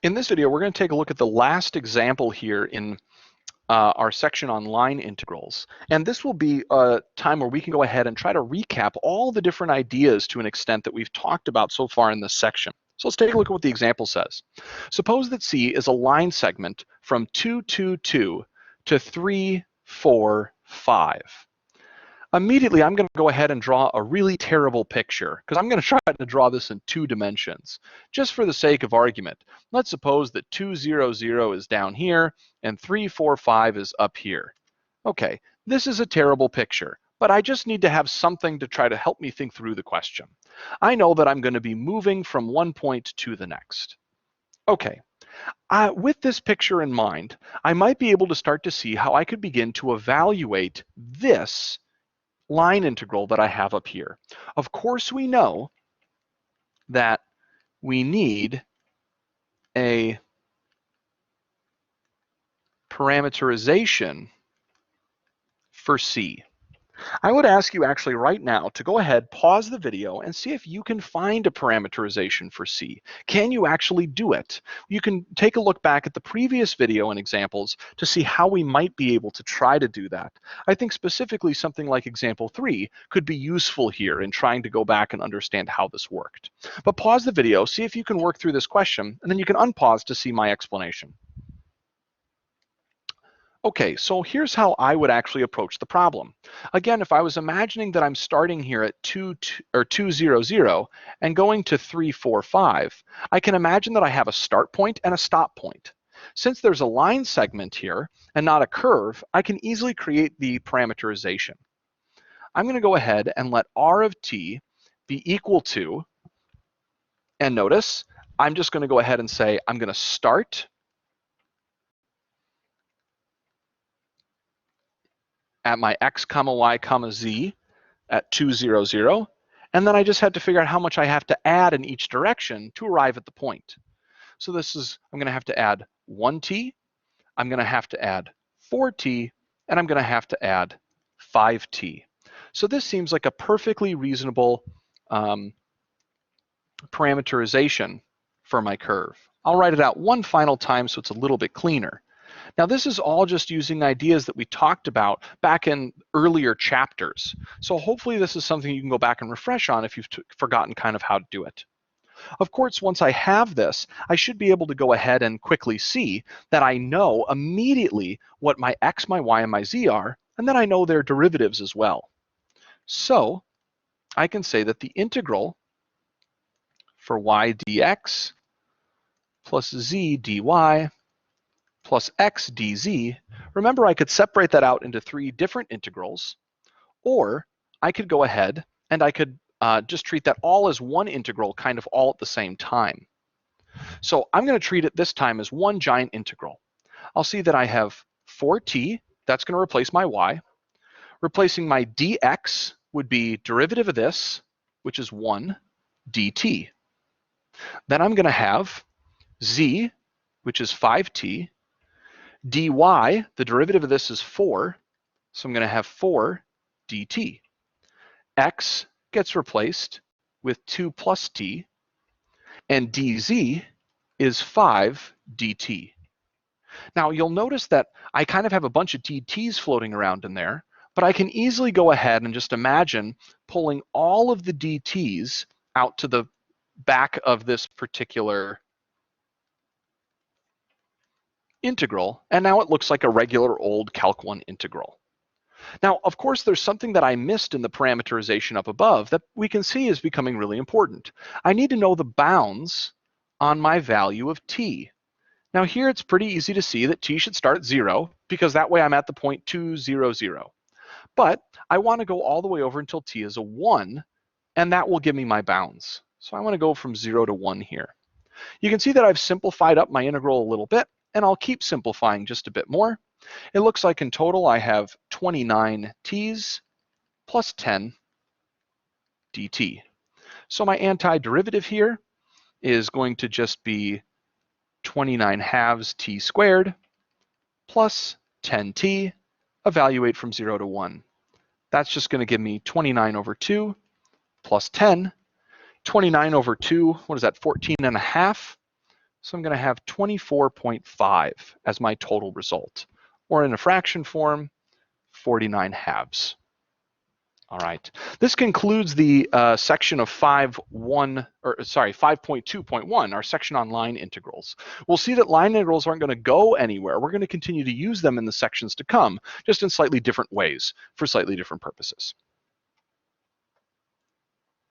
In this video, we're going to take a look at the last example here in our section on line integrals. And this will be a time where we can go ahead and try to recap all the different ideas to an extent that we've talked about so far in this section. So let's take a look at what the example says. Suppose that C is a line segment from 2, 2, 2 to 3, 4, 5. Immediately, I'm going to go ahead and draw a really terrible picture because I'm going to try to draw this in 2 dimensions. Just for the sake of argument, let's suppose that 2, 0, 0 is down here and 3, 4, 5 is up here. Okay, this is a terrible picture, but I just need to have something to try to help me think through the question. I know that I'm going to be moving from one point to the next. Okay, with this picture in mind, I might be able to start to see how I could begin to evaluate this line integral that I have up here. Of course, we know that we need a parameterization for C. I would ask you actually right now to go ahead, pause the video, and see if you can find a parameterization for C. Can you actually do it? You can take a look back at the previous video and examples to see how we might be able to try to do that. I think specifically something like example 3 could be useful here in trying to go back and understand how this worked. But pause the video, see if you can work through this question, and then you can unpause to see my explanation. Okay, so here's how I would actually approach the problem. Again, if I was imagining that I'm starting here at 2, 0, 0 and going to 3, 4, 5, I can imagine that I have a start point and a stop point. Since there's a line segment here and not a curve, I can easily create the parameterization. I'm going to go ahead and let r of t be equal to, and notice, I'm just going to go ahead and say I'm going to start at my x comma y comma z at 2, 0, 0, and then I just had to figure out how much I have to add in each direction to arrive at the point. So this is, I'm going to have to add 1t, I'm going to have to add 4t, and I'm going to have to add 5t. So this seems like a perfectly reasonable parameterization for my curve. I'll write it out one final time so it's a little bit cleaner. Now, this is all just using ideas that we talked about back in earlier chapters. So hopefully this is something you can go back and refresh on if you've forgotten kind of how to do it. Of course, once I have this, I should be able to go ahead and quickly see that I know immediately what my x, my y, and my z are, and then I know their derivatives as well. So I can say that the integral for y dx plus z dy plus x dz, remember I could separate that out into 3 different integrals, or I could go ahead and I could just treat that all as one integral kind of all at the same time. So I'm going to treat it this time as one giant integral. I'll see that I have 4t, that's going to replace my y. Replacing my dx would be derivative of this, which is 1 dt. Then I'm going to have z, which is 5t, dy, the derivative of this is 4, so I'm going to have 4 dt. X gets replaced with 2 plus t, and dz is 5 dt. Now you'll notice that I kind of have a bunch of dt's floating around in there, but I can easily go ahead and just imagine pulling all of the dt's out to the back of this particular integral, and now it looks like a regular old Calc 1 integral. Now, of course, there's something that I missed in the parameterization up above that we can see is becoming really important. I need to know the bounds on my value of t. Now here it's pretty easy to see that t should start at 0, because that way I'm at the point 2, 0, 0. But I want to go all the way over until t is a 1, and that will give me my bounds. So I want to go from 0 to 1 here. You can see that I've simplified up my integral a little bit, and I'll keep simplifying just a bit more. It looks like in total I have 29 t's plus 10 dt. So my antiderivative here is going to just be 29 halves t squared plus 10t, evaluate from 0 to 1. That's just going to give me 29 over 2 plus 10. 29 over 2, what is that, 14 and a half, So I'm going to have 24.5 as my total result, or in a fraction form, 49 halves. All right, this concludes the section of 5.2.1, our section on line integrals. We'll see that line integrals aren't going to go anywhere. We're going to continue to use them in the sections to come, just in slightly different ways for slightly different purposes.